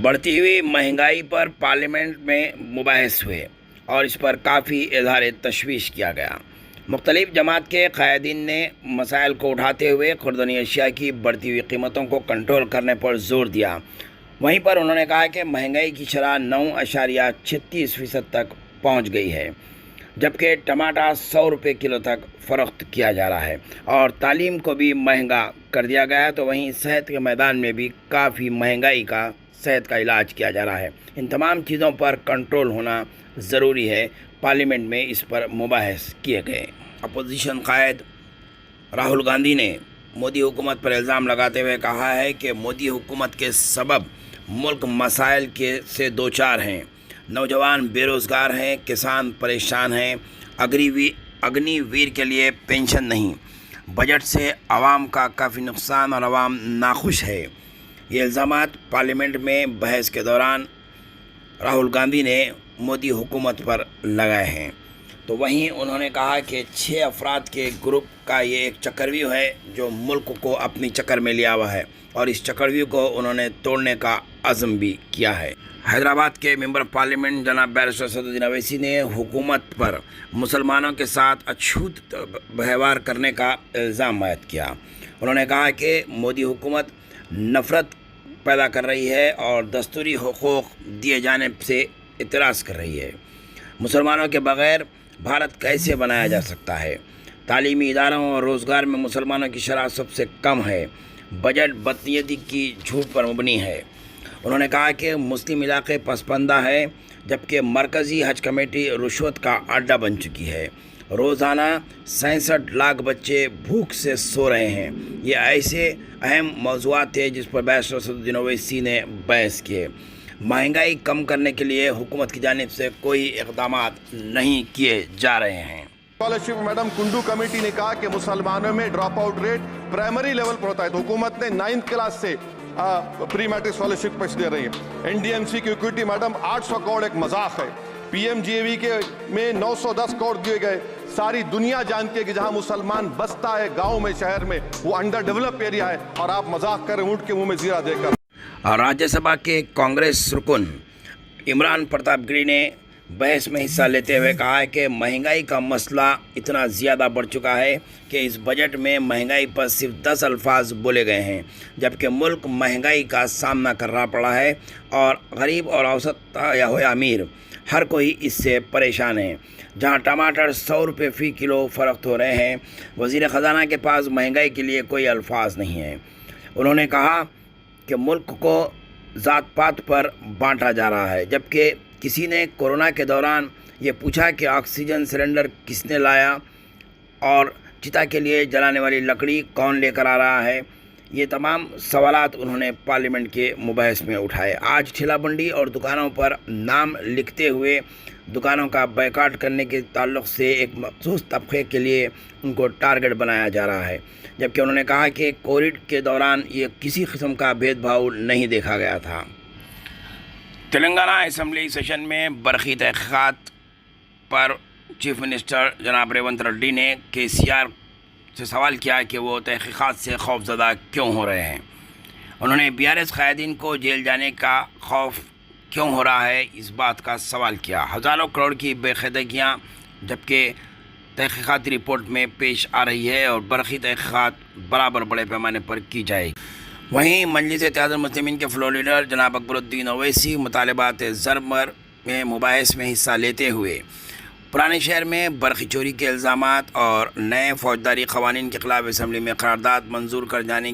بڑھتی ہوئی مہنگائی پر پارلیمنٹ میں مباحث ہوئے اور اس پر کافی اظہار تشویش کیا گیا۔ مختلف جماعت کے قائدین نے مسائل کو اٹھاتے ہوئے خوردنی اشیاء کی بڑھتی ہوئی قیمتوں کو کنٹرول کرنے پر زور دیا۔ وہیں پر انہوں نے کہا کہ مہنگائی کی شرح 9.36% تک پہنچ گئی ہے، جبکہ ٹماٹر 100 روپے کلو تک فروخت کیا جا رہا ہے اور تعلیم کو بھی مہنگا کر دیا گیا ہے، تو وہیں صحت کے میدان میں بھی کافی مہنگائی کا صحت کا علاج کیا جا رہا ہے۔ ان تمام چیزوں پر کنٹرول ہونا ضروری ہے۔ پارلیمنٹ میں اس پر مباحث کیے گئے۔ اپوزیشن قائد راہل گاندھی نے مودی حکومت پر الزام لگاتے ہوئے کہا ہے کہ مودی حکومت کے سبب ملک مسائل سے دوچار ہیں، نوجوان بے روزگار ہیں، کسان پریشان ہیں، اگنی ویر کے لیے پینشن نہیں، بجٹ سے عوام کا کافی نقصان اور عوام ناخوش ہے۔ یہ الزامات پارلیمنٹ میں بحث کے دوران راہل گاندھی نے مودی حکومت پر لگائے ہیں۔ تو وہیں انہوں نے کہا کہ 6 افراد کے گروپ کا یہ ایک چکرویو ہے جو ملک کو اپنی چکر میں لیا ہوا ہے، اور اس چکرویو کو انہوں نے توڑنے کا عزم بھی کیا ہے۔ حیدرآباد کے ممبر پارلیمنٹ جناب بیرسٹر اسدالدین اویسی نے حکومت پر مسلمانوں کے ساتھ اچھوت ویوہار کرنے کا الزام عائد کیا۔ انہوں نے کہا کہ مودی حکومت نفرت پیدا کر رہی ہے اور دستوری حقوق دیے جانے سے اعتراض کر رہی ہے۔ مسلمانوں کے بغیر بھارت کیسے بنایا جا سکتا ہے؟ تعلیمی اداروں اور روزگار میں مسلمانوں کی شرح سب سے کم ہے۔ بجٹ بدنیتی کی جھوٹ پر مبنی ہے۔ انہوں نے کہا کہ مسلم علاقے پسماندہ ہے، جبکہ مرکزی حج کمیٹی رشوت کا اڈا بن چکی ہے۔ روزانہ 66 لاکھ بچے بھوک سے سو رہے ہیں۔ یہ ایسے اہم موضوعات تھے جس پر بیرسٹر اسدالدین اویسی نے بحث کیے۔ مہنگائی کم کرنے کے لیے حکومت کی جانب سے کوئی اقدامات نہیں کیے جا رہے ہیں۔ اسکالرشپ میڈم کنڈو کمیٹی نے کہا کہ مسلمانوں میں drop out rate primary level پر ہوتا ہے، تو حکومت نے 9th کلاس سے پری میٹرک اسکالرشپ پیسے دے رہی ہے۔ این ڈی ایم سی کی اکوٹی میڈم 800 کروڑ ایک مذاق ہے۔ پی ایم جی اے وی کے میں 910 کروڑ دیے گئے۔ ساری دنیا جانتی ہے کہ جہاں مسلمان بستا ہے گاؤں میں شہر میں وہ انڈر ڈیولپ ایریا ہے، اور آپ مذاق کر رہے ہیں اونٹ کے منہ میں زیرہ دے کر۔ راجیہ سبھا کے کانگریس رکن عمران پرتاپ گری نے بحث میں حصہ لیتے ہوئے کہا ہے کہ مہنگائی کا مسئلہ اتنا زیادہ بڑھ چکا ہے کہ اس بجٹ میں مہنگائی پر صرف 10 الفاظ بولے گئے ہیں، جبکہ ملک مہنگائی کا سامنا کرنا پڑا ہے اور غریب اور اوسط یا ہو یا امیر ہر کوئی اس سے پریشان ہے۔ جہاں ٹماٹر 100 روپے فی کلو فروخت ہو رہے ہیں، وزیر خزانہ کے پاس مہنگائی کے لیے کوئی الفاظ نہیں ہیں۔ انہوں نے کہا کہ ملک کو ذات پات پر بانٹا جا رہا ہے، جبکہ کسی نے کورونا کے دوران یہ پوچھا کہ آکسیجن سلنڈر کس نے لایا اور چتا کے لیے جلانے والی لکڑی کون لے کر آ رہا ہے؟ یہ تمام سوالات انہوں نے پارلیمنٹ کے مباحث میں اٹھائے۔ آج ٹھیلا منڈی اور دکانوں پر نام لکھتے ہوئے دکانوں کا بائیکاٹ کرنے کے تعلق سے ایک مخصوص طبقے کے لیے ان کو ٹارگٹ بنایا جا رہا ہے، جبکہ انہوں نے کہا کہ کووڈ کے دوران یہ کسی قسم کا بھید بھاؤ نہیں دیکھا گیا تھا۔ تلنگانہ اسمبلی سیشن میں برقی تحقیقات پر چیف منسٹر جناب ریونت ریڈی نے کے سی آر سے سوال کیا کہ وہ تحقیقات سے خوف زدہ کیوں ہو رہے ہیں۔ انہوں نے بی آر ایس قائدین کو جیل جانے کا خوف کیوں ہو رہا ہے، اس بات کا سوال کیا۔ ہزاروں کروڑ کی بے قاعدگیاں جبکہ تحقیقاتی رپورٹ میں پیش آ رہی ہے اور برقی تحقیقات برابر بڑے پیمانے پر کی جائے گی۔ وہیں مجلس اتحاد المسلمین کے فلور لیڈر جناب اکبر الدین اویسی مطالبات زرمر میں مباحث میں حصہ لیتے ہوئے پرانے شہر میں برقی چوری کے الزامات اور نئے فوجداری قوانین کے خلاف اسمبلی میں قرارداد منظور کر جانے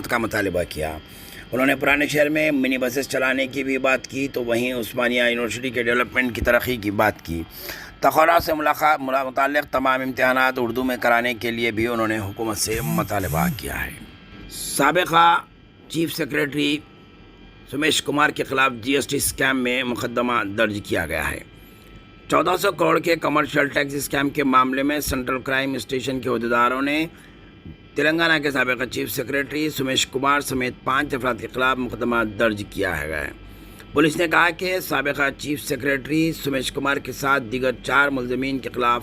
کا مطالبہ کیا۔ انہوں نے پرانے شہر میں منی بسز چلانے کی بھی بات کی، تو وہیں عثمانیہ یونیورسٹی کے ڈیولپمنٹ کی ترقی کی بات کی۔ تقررات سے متعلق تمام امتحانات اردو میں کرانے کے لیے بھی انہوں نے حکومت سے مطالبہ کیا ہے۔ سابقہ چیف سیکریٹری سمیش کمار کے خلاف جی ایس ٹی اسکیم میں مقدمہ درج کیا گیا ہے۔ 1400 کروڑ کے کمرشل ٹیکس اسکیم کے معاملے میں سینٹرل کرائم اسٹیشن کے عہدیداروں نے تلنگانہ کے سابقہ چیف سیکریٹری سمیش کمار سمیت 5 افراد کے خلاف مقدمہ درج کیا ہے۔ پولیس نے کہا کہ سابقہ چیف سیکریٹری سمیش کمار کے ساتھ دیگر 4 ملزمین کے خلاف